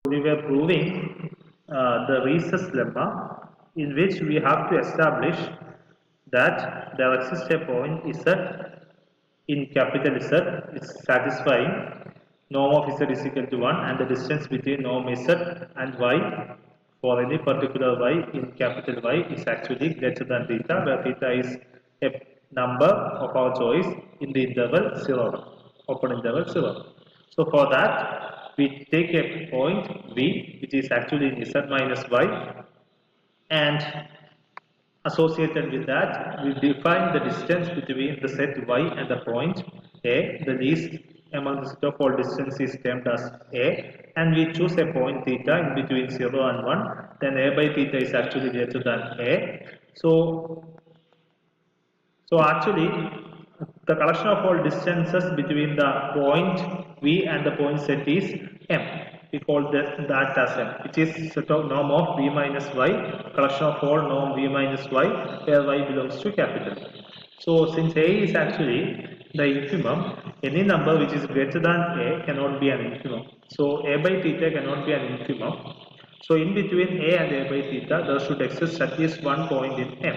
We were proving the recess lemma, in which we have to establish that there exists a point Z in capital Z is satisfying norm of Z is equal to 1 and the distance between norm Z and Y for any particular Y in capital Y is actually greater than theta, where theta is a number of our choice in the interval 0, open interval 0. So for that, we take a point V, which is actually in Z minus Y, and associated with that, we define the distance between the set Y and the point A. The least among the set of all distance is termed as A, and we choose a point theta in between 0 and 1. Then A by theta is actually greater than A. So actually, the collection of all distances between the point V and the point Z is M. We call that as M, which is set of norm of V minus Y, collection of all norm V minus Y, where Y belongs to capital. So since A is actually the infimum, any number which is greater than A cannot be an infimum. So A by theta cannot be an infimum. So in between A and A by theta, there should exist at least one point in M.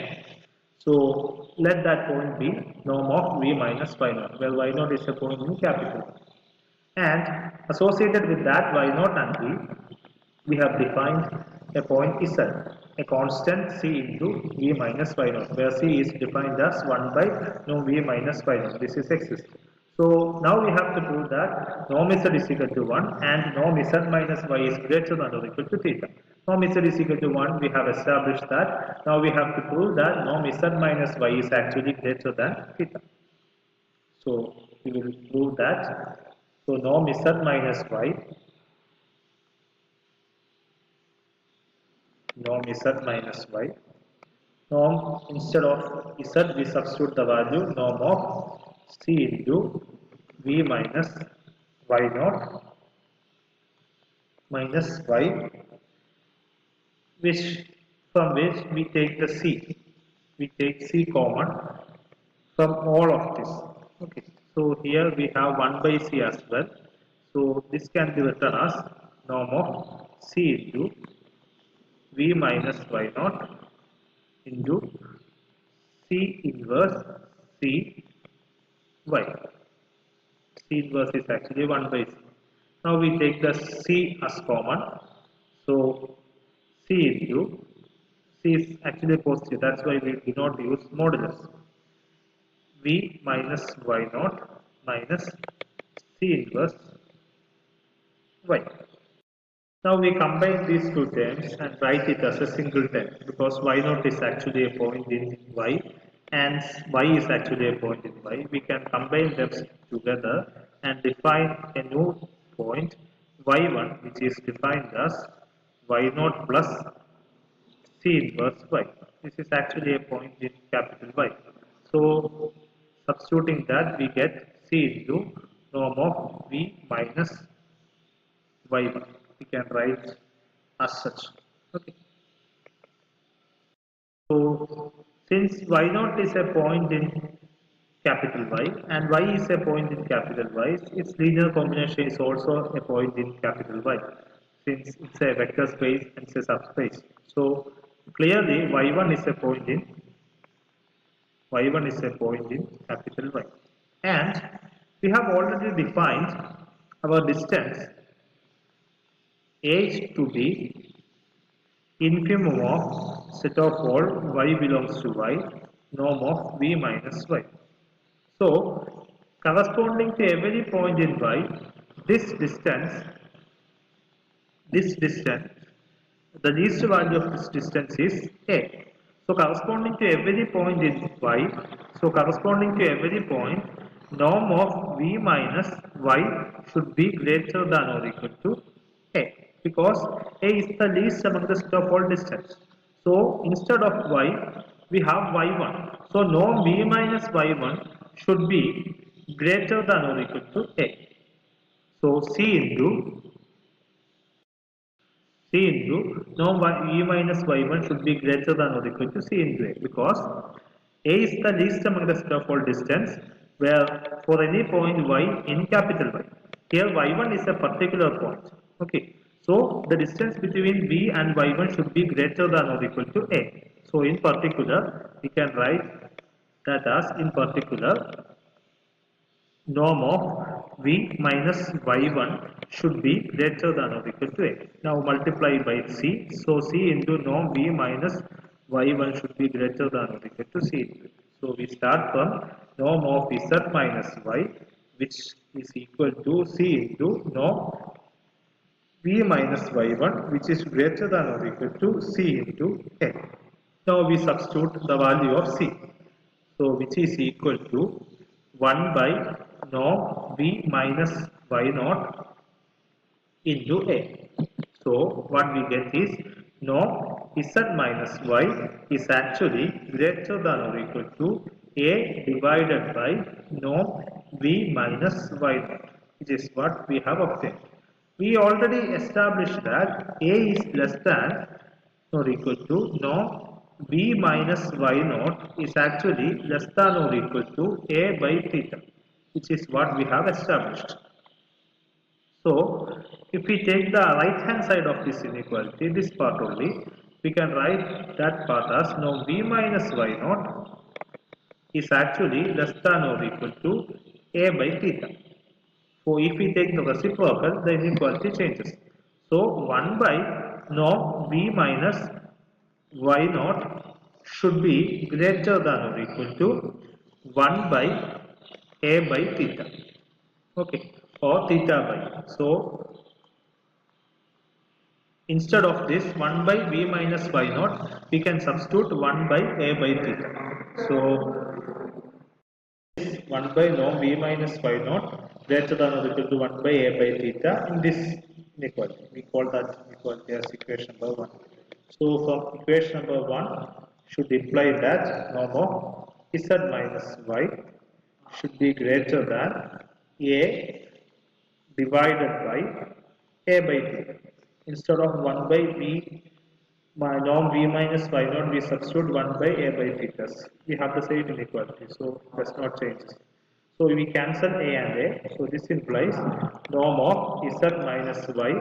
So let that point be norm of V minus Y naught, where Y naught is a point in capital. And associated with that Y naught and V, we have defined a point Z, a constant C into V minus Y naught, where C is defined as 1 by norm V minus Y naught. This is exists. So now we have to prove that norm Z is equal to 1 and norm Z minus Y is greater than or equal to theta. Norm Z is equal to 1, we have established that. Now we have to prove that norm Z minus Y is actually greater than theta. So we will prove that. So norm Z minus Y, norm Z minus Y, norm instead of Z we substitute the value norm of C into V minus Y naught minus Y, from which we take the C. We take C common from all of this. Okay. So here we have 1 by C as well. So this can be written as norm of C into V minus Y naught into C inverse C Y. C inverse is actually 1 by C. Now we take the C as common. So C into C is actually positive. That's why we do not use modulus. V minus Y naught minus C inverse Y. Now we combine these two terms and write it as a single term, because Y naught is actually a point in Y and Y is actually a point in Y. We can combine them together and define a new point Y1, which is defined as Y naught plus C inverse Y. This is actually a point in capital Y. So substituting that, we get C into norm of V minus Y1. We can write as such. Okay. So since Y0 is a point in capital Y and Y is a point in capital Y, its linear combination is also a point in capital Y, since it's a vector space and it's a subspace. So clearly Y1 is a point in capital Y. And we have already defined our distance H to be infimum of set of all Y belongs to Y, norm of V minus Y. So corresponding to every point in Y, this distance, the least value of this distance is A. So corresponding to every point in Y, norm of V minus Y should be greater than or equal to A, because A is the least among the set of all distance. So instead of Y, we have Y1. So norm V minus Y1 should be greater than or equal to A. So C into norm V minus Y1 should be greater than or equal to C into A, because A is the least among the set of all distance, where for any point Y in capital Y. Here Y1 is a particular point. Okay. So the distance between V and Y1 should be greater than or equal to A. So in particular, we can write that as in particular norm of V minus Y1 should be greater than or equal to A. Now multiply by C. So C into norm V minus Y1 should be greater than or equal to C. So we start from norm of Z minus Y, which is equal to C into norm V minus Y1, which is greater than or equal to C into A. Now we substitute the value of C. So which is equal to 1 by norm V minus Y naught into A. So what we get is norm Z minus Y is actually greater than or equal to A divided by norm V minus Y naught, which is what we have obtained. We already established that A is less than or equal to norm V minus Y naught is actually less than or equal to A by theta, which is what we have established. So, if we take the right hand side of this inequality, this part only, we can write that part as now V minus Y naught is actually less than or equal to A by theta. So, if we take the reciprocal, the inequality changes. So, 1 by norm V minus Y naught should be greater than or equal to 1 by A by theta. Okay, or theta by. So, instead of this 1 by V minus Y naught, we can substitute 1 by A by theta. So, 1 by norm V minus Y naught greater than or equal to 1 by A by theta in this inequality. We call that inequality as equation number 1. So, from equation number 1 should imply that norm of Z minus Y should be greater than A divided by A by theta. Instead of 1 by V norm V minus Y naught, we substitute 1 by A by theta. We have the same inequality, so it does not change. So we cancel A and A. So this implies norm of Z minus Y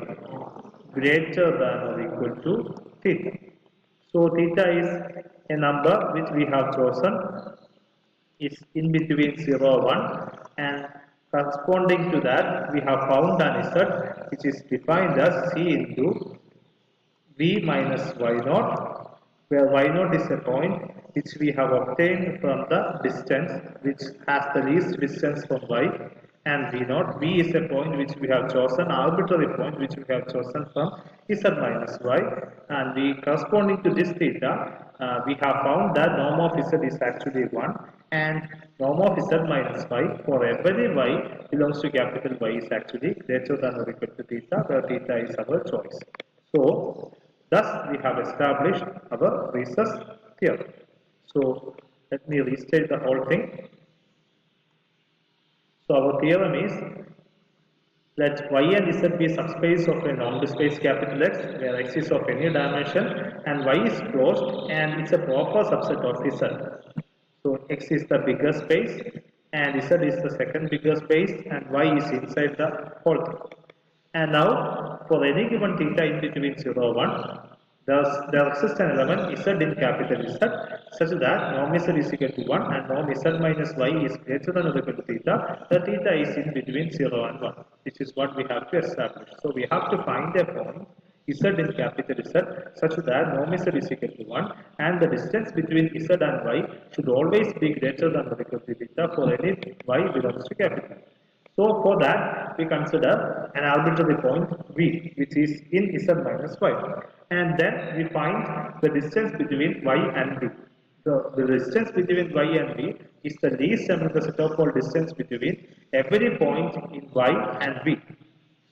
greater than or equal to theta. So theta is a number which we have chosen is in between 0 1, and corresponding to that we have found an Z which is defined as C into V minus Y naught, where Y naught is a point which we have obtained from the distance which has the least distance from Y, and V naught. V is a point which we have chosen, arbitrary point which we have chosen from Z minus Y, and we corresponding to this theta, we have found that norm of Z is actually 1, and norm of Z minus Y for every Y belongs to capital Y is actually greater than or equal to theta, where theta is our choice. So, thus we have established our recess theorem. So, let me restate the whole thing. So, our theorem is let Y and Z be subspace of a normed space capital X, where X is of any dimension and Y is closed and it's a proper subset of Z. So, X is the bigger space and Z is the second bigger space and Y is inside the whole thing. And now, for any given theta in between 0 1, there exists an element Z in capital Z such that norm Z is equal to 1 and norm Z minus Y is greater than or equal to theta. The theta is in between 0 and 1, which is what we have to establish. So, we have to find a point Z in capital Z such that norm Z is equal to 1 and the distance between Z and Y should always be greater than or equal to theta for any Y belongs to capital. So for that we consider an arbitrary point V which is in Z minus Y, and then we find the distance between Y and V. So the distance between Y and V is the least among the set of all distance between every point in Y and V.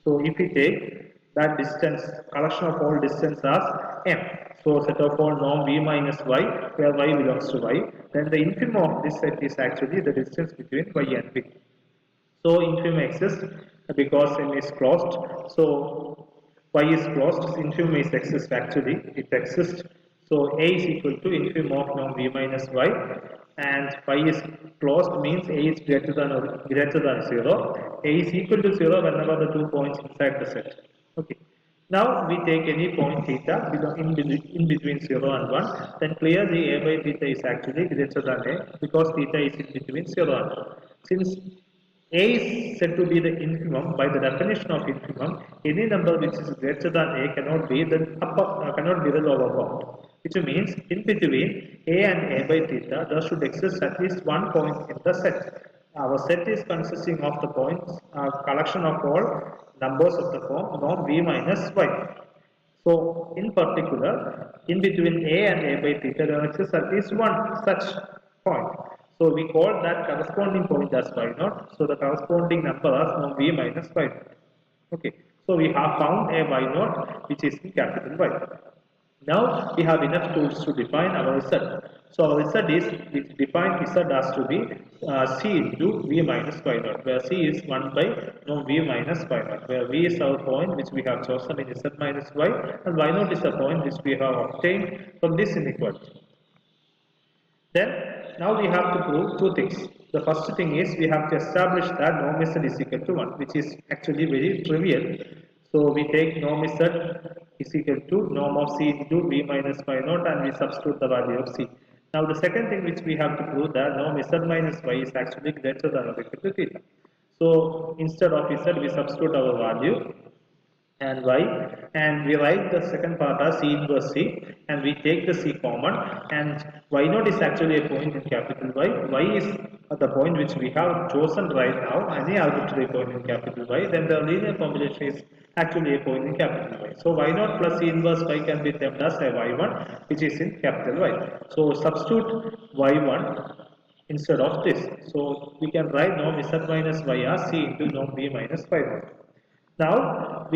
So if we take that distance, collection of all distance as M. So set of all norm V minus Y where Y belongs to Y, then the infimum of this set is actually the distance between Y and V. So infimum exists because M is closed. So Y is closed. Infimum is exists actually. It exists. So A is equal to infimum of norm V minus Y, and Y is closed means A is greater than 0. A is equal to 0 whenever the 2 points inside the set. Okay. Now we take any point theta in between 0 and 1, then clearly a by theta is actually greater than a because theta is in between 0 and 1. Since a is said to be the infimum, by the definition of infimum, any number which is greater than a cannot be the cannot be the lower bound. Which means in between a and a by theta, there should exist at least one point in the set. Our set is consisting of the points, collection of all numbers of the form norm v minus y. So, in particular, in between a and a by theta, there exists at least one such point. So, we call that corresponding point as y naught. So, the corresponding number as norm v minus y naught. Okay. So, we have found a y naught which is in capital Y. Now we have enough tools to define our Z. So our Z is, we define Z as to be C into V minus Y naught, where C is 1 by V minus Y naught, where V is our point which we have chosen in Z minus Y, and Y naught is the point which we have obtained from this inequality. Then, now we have to prove two things. The first thing is we have to establish that norm Z is equal to 1, which is actually very trivial. So, we take norm Z is equal to norm of C into V minus Y naught and we substitute the value of C. Now, the second thing which we have to prove that norm Z minus Y is actually greater than or equal to theta. So, instead of Z, we substitute our value and y, and we write the second part as C inverse C, and we take the C common, and y naught is actually a point in capital Y is the point which we have chosen right now, any arbitrary point in capital Y, then the linear combination is actually a point in capital Y. So y naught plus C inverse Y can be termed as a y1 which is in capital Y. So substitute y1 instead of this. So we can write norm Z minus Y as C into norm V minus Y naught. Now A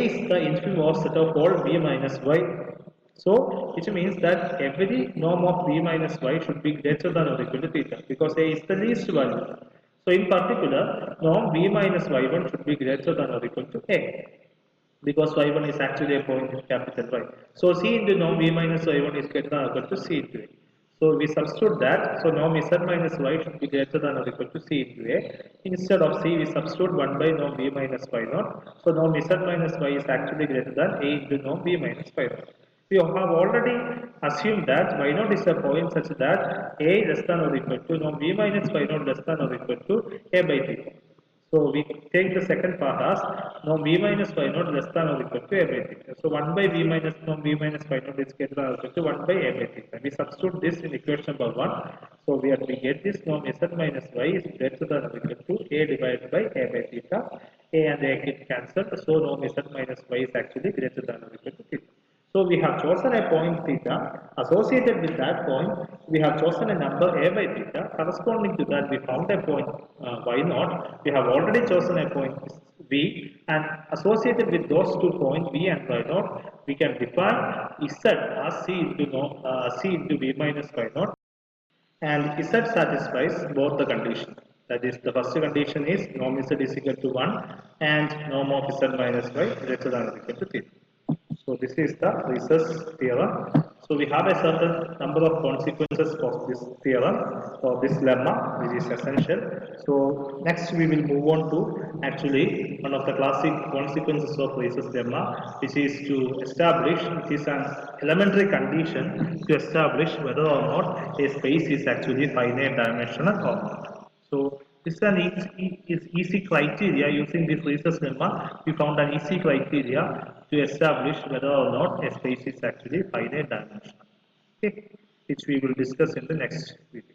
is the infimum of set of all V minus Y. So which means that every norm of V minus Y should be greater than or equal to theta because A is the least value. So in particular, norm V minus Y1 should be greater than or equal to A because y1 is actually a point in capital Y. So C into norm V minus y1 is greater than or equal to C into A. So we substitute that. So norm Z minus Y should be greater than or equal to C into A. Instead of C, we substitute 1 by norm V minus Y naught. So norm Z minus Y is actually greater than A into norm V minus Y naught. We have already assumed that Y naught is a point such that A less than or equal to norm V minus Y naught less than or equal to A by theta. So we take the second part as norm V minus Y naught less than or equal to A by theta. So 1 by V minus norm V minus Y naught is greater than or equal to 1 by A by theta. We substitute this in equation number 1. So we get this norm Z minus Y is greater than or equal to A divided by A by theta. A and A get cancelled. So norm Z minus Y is actually greater than or equal to theta. So we have chosen a point theta. Associated with that point, we have chosen a number a by theta. Corresponding to that, we found a point y naught. We have already chosen a point v, and associated with those 2 points v and y naught, we can define z as c into v minus y naught, and z satisfies both the conditions. That is, the first condition is norm z is equal to 1 and norm of z minus y greater than or equal to theta. So this is the recess theorem. So we have a certain number of consequences for this theorem or this lemma, which is essential. So next we will move on to actually one of the classic consequences of recess lemma, which is to establish, it is an elementary condition to establish whether or not a space is actually finite dimensional or not. So this is an easy criteria. Using this recess lemma, we found an easy criteria to establish whether or not a space is actually finite dimensional. Okay, which we will discuss in the next video.